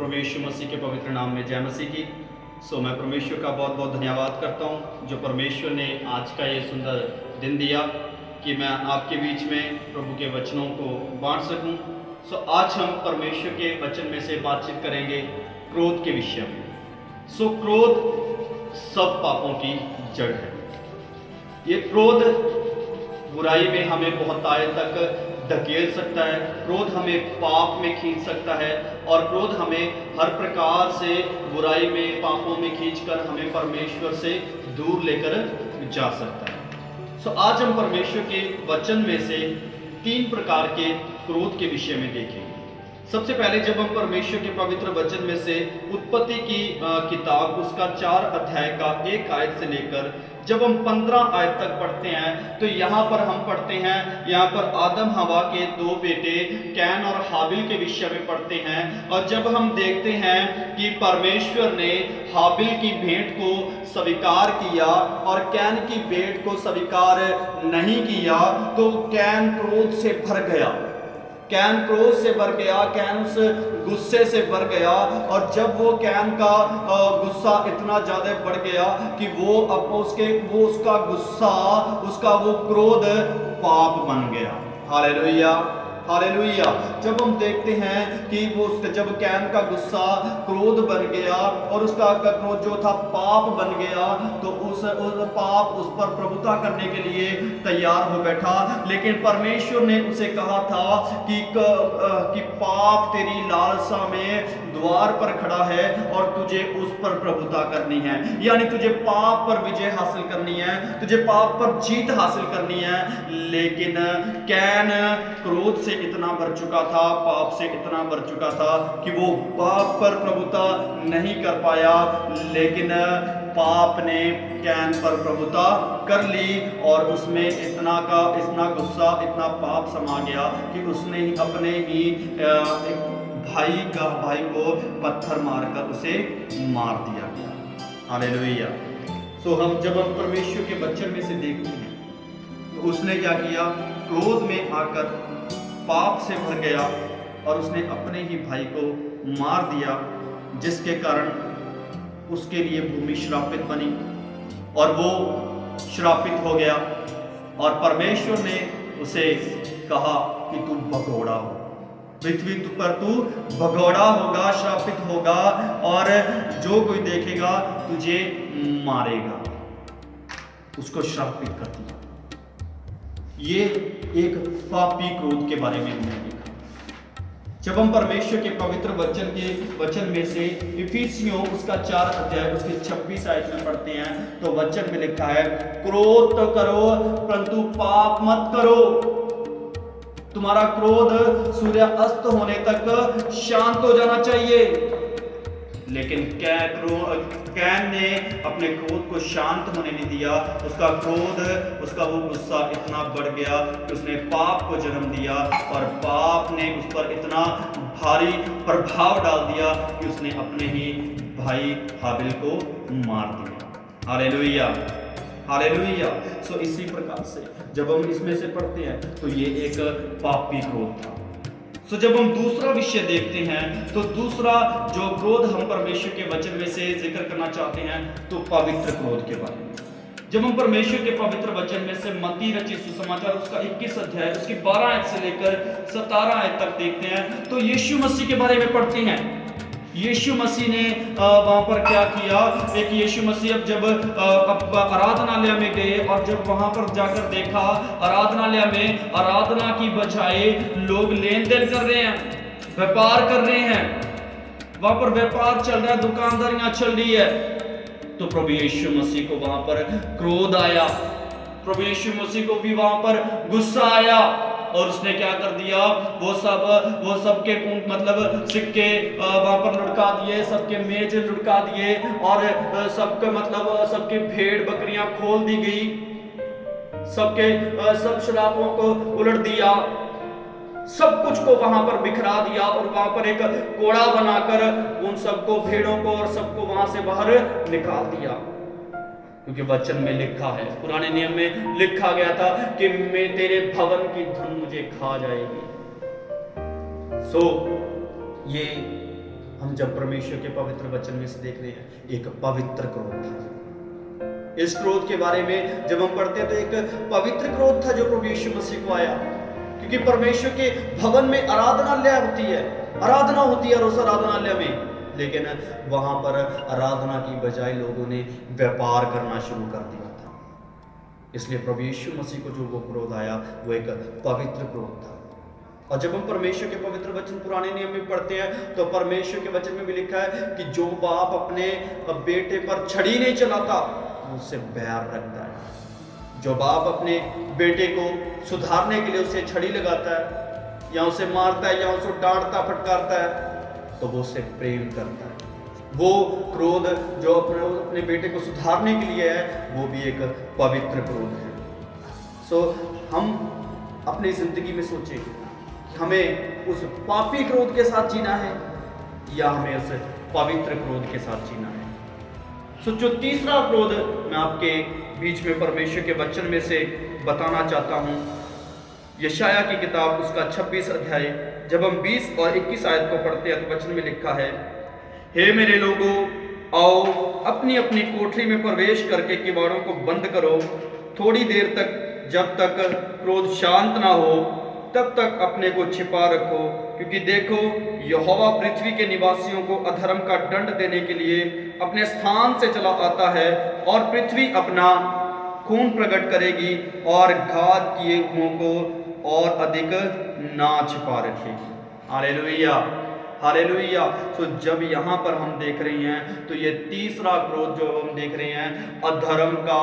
प्रभु यीशु मसीह के पवित्र नाम में जय मसीह की। मैं परमेश्वर का बहुत बहुत धन्यवाद करता हूँ जो परमेश्वर ने आज का ये सुंदर दिन दिया कि मैं आपके बीच में प्रभु के वचनों को बांट सकूँ। आज हम परमेश्वर के वचन में से बातचीत करेंगे क्रोध के विषय में। क्रोध सब पापों की जड़ है। ये क्रोध बुराई में हमें बहुत आय तक धकेल सकता है, क्रोध हमें पाप में खींच सकता है और क्रोध हमें हर प्रकार से बुराई में पापों में खींचकर हमें परमेश्वर से दूर लेकर जा सकता है। आज हम परमेश्वर के वचन में से 3 प्रकार के क्रोध के विषय में देखेंगे। सबसे पहले जब हम परमेश्वर के पवित्र वचन में से उत्पत्ति की किताब उसका 4 अध्याय का 1 आयत से लेकर जब हम 15 आयत तक पढ़ते हैं तो यहाँ पर हम पढ़ते हैं, यहाँ पर आदम हवा के 2 बेटे कैन और हाबिल के विषय में पढ़ते हैं। और जब हम देखते हैं कि परमेश्वर ने हाबिल की भेंट को स्वीकार किया और कैन की भेंट को स्वीकार नहीं किया तो कैन क्रोध से भर गया, कैन क्रोध से भर गया, कैन उस गुस्से से भर गया। और जब वो कैन का गुस्सा इतना ज्यादा बढ़ गया कि उसका गुस्सा, उसका वो क्रोध पाप बन गया। Hallelujah, hallelujah. जब हम देखते हैं कि जब कैन का गुस्सा क्रोध बन गया और उसका क्रोध जो था पाप बन गया तो उस पाप उस पर प्रभुता करने के लिए तैयार हो बैठा। लेकिन परमेश्वर ने उसे कहा था कि पाप तेरी लालसा में द्वार पर खड़ा है और तुझे उस पर प्रभुता करनी है, यानी तुझे पाप पर विजय हासिल करनी है, तुझे पाप पर जीत हासिल करनी है। लेकिन कैन क्रोध से इतना भर चुका था, पाप से इतना भर चुका था कि वो पाप पर प्रभुता नहीं कर पाया। लेकिन पाप ने कैन पर प्रभुता कर ली और उसमें इतना गुस्सा, इतना पाप समा गया कि उसने अपने ही भाई को पत्थर मारकर उसे मार दिया गया। हालेलुया। जब हम परमेश्वर के वचन में से देखते हैं तो उसने क्या किया, क्रोध में आकर पाप से भर गया और उसने अपने ही भाई को मार दिया, जिसके कारण उसके लिए भूमि श्रापित बनी और वो श्रापित हो गया। और परमेश्वर ने उसे कहा कि तू भगोड़ा हो, पृथ्वी पर तू भगोड़ा होगा, श्रापित होगा और जो कोई देखेगा तुझे मारेगा। उसको श्रापित कर दिया। ये एक पापी क्रोध के बारे में हमने देखा। जब हम परमेश्वर के पवित्र वचन में से इफिसियों उसका 4 अध्याय उसके 26 आयत में पढ़ते हैं तो वचन में लिखा है, क्रोध तो करो परंतु पाप मत करो। तुम्हारा क्रोध सूर्य अस्त होने तक शांत हो जाना चाहिए। लेकिन कैन ने अपने क्रोध को शांत होने नहीं दिया। उसका क्रोध, उसका वो गुस्सा इतना बढ़ गया कि उसने पाप को जन्म दिया और पाप ने उस पर इतना भारी प्रभाव डाल दिया कि उसने अपने ही भाई हाबिल को मार दिया। Hallelujah, hallelujah. इसी प्रकार से जब हम इसमें से पढ़ते हैं तो ये एक पापी क्रोध था। जब हम दूसरा विषय देखते हैं तो दूसरा जो क्रोध हम परमेश्वर के वचन में से जिक्र करना चाहते हैं तो पवित्र क्रोध के बारे में। जब हम परमेश्वर के पवित्र वचन में से मत्ती रचित सुसमाचार उसका 21 अध्याय उसकी 12 आयत से लेकर 17 आयत तक देखते हैं तो यीशु मसीह के बारे में पढ़ते हैं। यीशु मसीह ने वहां पर क्या किया, एक यीशु मसीह जब आराधनालय में गए और जब वहां पर जाकर देखा आराधनालय में आराधना की बजाय लोग लेन देन कर रहे हैं, व्यापार कर रहे हैं, वहां पर व्यापार चल रहा है, दुकानदारियां चल रही है, तो प्रभु यीशु मसीह को वहां पर क्रोध आया। प्रभु यीशु मसीह को भी वहां पर गुस्सा आया और उसने क्या कर दिया, वो सबके मतलब सिक्के वहां पर लुढ़का दिए, सबके मेज लुढ़का दिए और सबके भेड़ बकरियां खोल दी गई, सब शराबों को उलट दिया, सब कुछ को वहां पर बिखरा दिया और वहां पर एक कोड़ा बनाकर उन सबको, भेड़ों को और सबको वहां से बाहर निकाल दिया। क्योंकि वचन में लिखा है, पुराने नियम में लिखा गया था कि मैं तेरे भवन की धन मुझे खा जाएगी। ये हम जब परमेश्वर के पवित्र वचन में से देख रहे हैं, एक पवित्र क्रोध था। इस क्रोध के बारे में जब हम पढ़ते हैं तो एक पवित्र क्रोध था जो प्रभु यीशु मसीह को आया, क्योंकि परमेश्वर के भवन में आराधनालय होती है, आराधना होती है, और उस आराधनालय में लेकिन वहां पर आराधना की बजाय लोगों ने व्यापार करना शुरू कर दिया था। इसलिए प्रभु यीशु मसीह को जो वो क्रोध आया वो एक पवित्र क्रोध था। और जब हम परमेश्वर के पवित्र वचन पुराने नियम में पढ़ते हैं तो परमेश्वर के वचन में भी लिखा है कि जो बाप अपने बेटे पर छड़ी नहीं चलाता उससे बैर रखता है। जो बाप अपने बेटे को सुधारने के लिए उसे छड़ी लगाता है या उसे मारता है या उसे डांटता फटकारता है तो वो उससे प्रेम करता है। वो क्रोध जो अपने बेटे को सुधारने के लिए है वो भी एक पवित्र क्रोध है। सो हम अपनी जिंदगी में सोचें कि हमें उस पापी क्रोध के साथ जीना है या हमें उस पवित्र क्रोध के साथ जीना है। सो जो तीसरा क्रोध मैं आपके बीच में परमेश्वर के वचन में से बताना चाहता हूं, यशाया की किताब उसका 26 अध्याय जब हम 20 और 21 आयत को पढ़ते हैं तो वचन में लिखा है, हे मेरे लोगों, आओ अपनी अपनी कोठरी में प्रवेश करके किवाड़ों को बंद करो, थोड़ी देर तक, जब तक क्रोध शांत ना हो तब तक अपने को छिपा रखो, क्योंकि देखो यहोवा पृथ्वी के निवासियों को अधर्म का दंड देने के लिए अपने स्थान से चला आता है और पृथ्वी अपना खून प्रकट करेगी और घात किए हुओं को और अधिक ना छिपा रखेगी। Hallelujah, hallelujah. तो जब यहाँ पर हम देख रहे हैं तो ये तीसरा क्रोध जो हम देख रहे हैं अधर्म का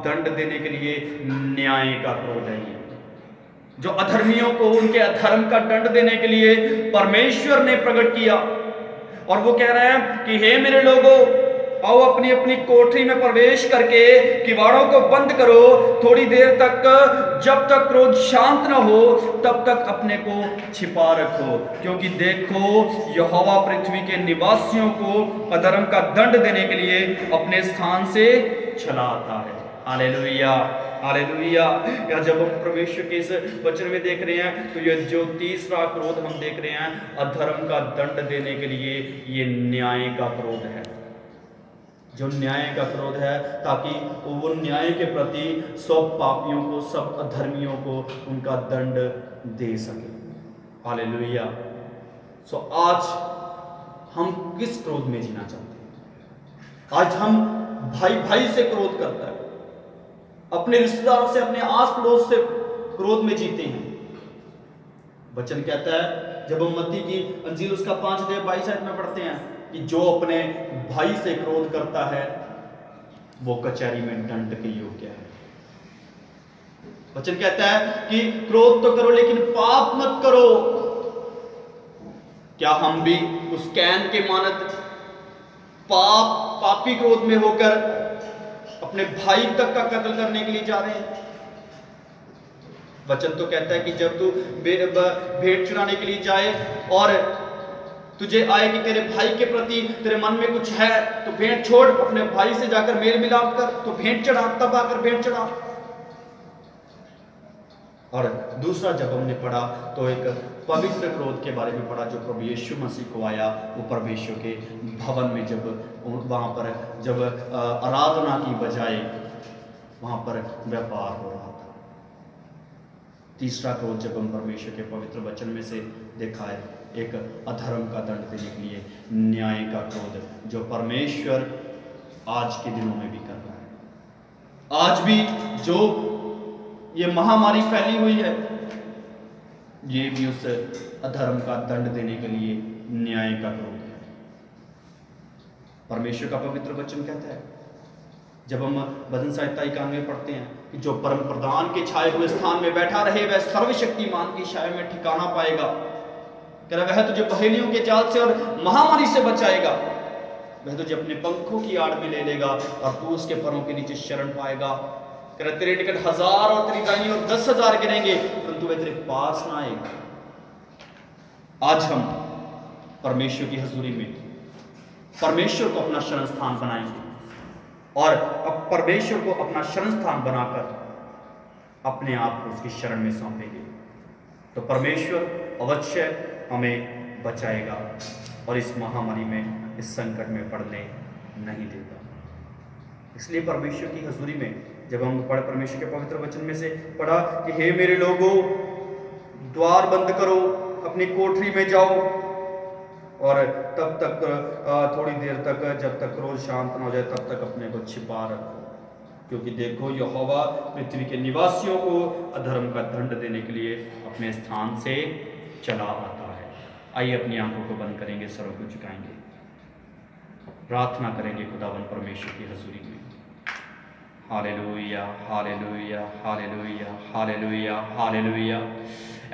दंड देने के लिए न्याय का क्रोध है। ये जो अधर्मियों को उनके अधर्म का दंड देने के लिए परमेश्वर ने प्रकट किया, और वो कह रहे हैं कि हे मेरे लोगों, आओ अपनी अपनी कोठरी में प्रवेश करके किवाड़ों को बंद करो, थोड़ी देर तक, जब तक क्रोध शांत न हो तब तक अपने को छिपा रखो, क्योंकि देखो यहोवा पृथ्वी के निवासियों को अधर्म का दंड देने के लिए अपने स्थान से चला आता है। Hallelujah, hallelujah. या जब हम परमेश्वर के इस वचन में देख रहे हैं तो ये जो तीसरा क्रोध हम देख रहे हैं अधर्म का दंड देने के लिए, ये न्याय का क्रोध है। जो न्याय का क्रोध है ताकि वो न्याय के प्रति सब पापियों को, सब अधर्मियों को उनका दंड दे सके। हालेलुया। सो आज हम किस क्रोध में जीना चाहते हैं? आज हम भाई भाई से क्रोध करता है, अपने रिश्तेदारों से, अपने आस पड़ोस से क्रोध में जीते हैं। वचन कहता है जब हम मत्ती की अंजील उसका 5:22 में पढ़ते हैं कि जो अपने भाई से क्रोध करता है वो कचहरी में दंड के योग्य है। वचन कहता है कि क्रोध तो करो लेकिन पाप मत करो। क्या हम भी उस कैन के मानद पापी क्रोध में होकर अपने भाई तक का कत्ल करने के लिए जा रहे हैं? वचन तो कहता है कि जब तू भेंट चढ़ाने के लिए जाए और तुझे आए कि तेरे भाई के प्रति तेरे मन में कुछ है तो भेंट छोड़, अपने भाई से जाकर मेल मिलाप कर, तो भेंट चढ़ा, तब आकर भेंट चढ़ा। और दूसरा जब हमने पढ़ा तो एक पवित्र क्रोध के बारे में पढ़ा जो प्रभु यीशु मसीह को आया, वो परमेश्वर के भवन में जब वहां पर जब आराधना की बजाय वहां पर व्यापार हो रहा था। तीसरा क्रोध जब हम परमेश्वर के पवित्र वचन में से देखा है, एक अधर्म का दंड देने के लिए न्याय का क्रोध जो परमेश्वर आज के दिनों में भी कर रहा है। आज भी जो ये महामारी फैली हुई है, ये भी उस अधर्म का दंड देने के लिए न्याय का क्रोध है। परमेश्वर का पवित्र वचन कहता है, जब हम भजन संहिता 91 पढ़ते हैं कि जो परम प्रधान के छाए हुए स्थान में बैठा रहे वह सर्वशक्तिमान की छाया में ठिकाना पाएगा। कह रहा वह तुझे पहेलियों के जाल से और महामारी से बचाएगा, वह तुझे अपने पंखों की आड़ में ले लेगा और तू उसके परों के नीचे शरण पाएगा। कह रहा तेरे निकट 1000 और तेरी दाहिनी ओर 10,000 गिरेंगे परंतु वह तेरे पास ना आएगा। आज हम परमेश्वर की हजूरी में परमेश्वर को अपना शरण स्थान बनाएंगे और अब परमेश्वर को अपना शरण स्थान बनाकर अपने आप को उसकी शरण में सौंपेंगे तो परमेश्वर अवश्य हमें बचाएगा। और इस महामारी में, इस संकट में पड़ने नहीं देता। इसलिए परमेश्वर की हजूरी में जब हम परमेश्वर के पवित्र वचन में से पढ़ा कि हे मेरे लोगों, द्वार बंद करो, अपनी कोठरी में जाओ और तब तक थोड़ी देर तक, जब तक रोज शांत न हो जाए तब तक अपने को छिपा रखो, क्योंकि देखो यहोवा पृथ्वी के निवासियों को अधर्म का दंड देने के लिए अपने स्थान से चला आता है। आइए अपनी आंखों को बंद करेंगे, सरों को झुकाएंगे, प्रार्थना करेंगे खुदावन परमेश्वर की हजूरी में। Hallelujah, hallelujah, hallelujah, hallelujah, hallelujah.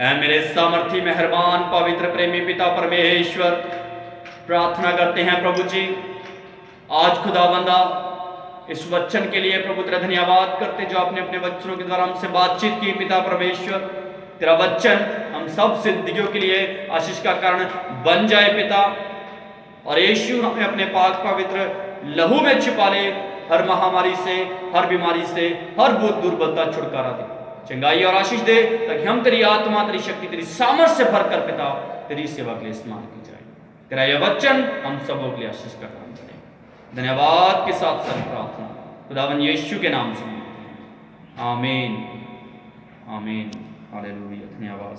ऐ मेरे सामर्थी, मेहरबान, पवित्र, प्रेमी पिता परमेश्वर, प्रार्थना करते हैं प्रभु जी, आज खुदावंदा इस वचन के लिए प्रभु तेरा धन्यवाद करते जो आपने अपने वचनों के द्वारा हमसे बातचीत की। पिता परमेश्वर, तेरा वचन हम सब जिंदगियों के लिए आशीष का कारण बन जाए पिता, और यीशु हमें अपने पाक पवित्र लहू में छिपा ले, हर महामारी से, हर बीमारी से, हर भूत दुर्बलता छुटकारा दे, चंगाई और आशीष दे, ताकि हम तेरी आत्मा, तेरी शक्ति, तेरी सामर्थ से भरकर पिता तेरी सेवा के लिए इस्तेमाल की जाए। तेरा यह वचन हम सबों के लिए आशीष का काम करे। धन्यवाद के साथ साथ प्रार्थना खुदावन यीशु के नाम से, आमीन, आमीन, हालेलुया। धन्यवाद।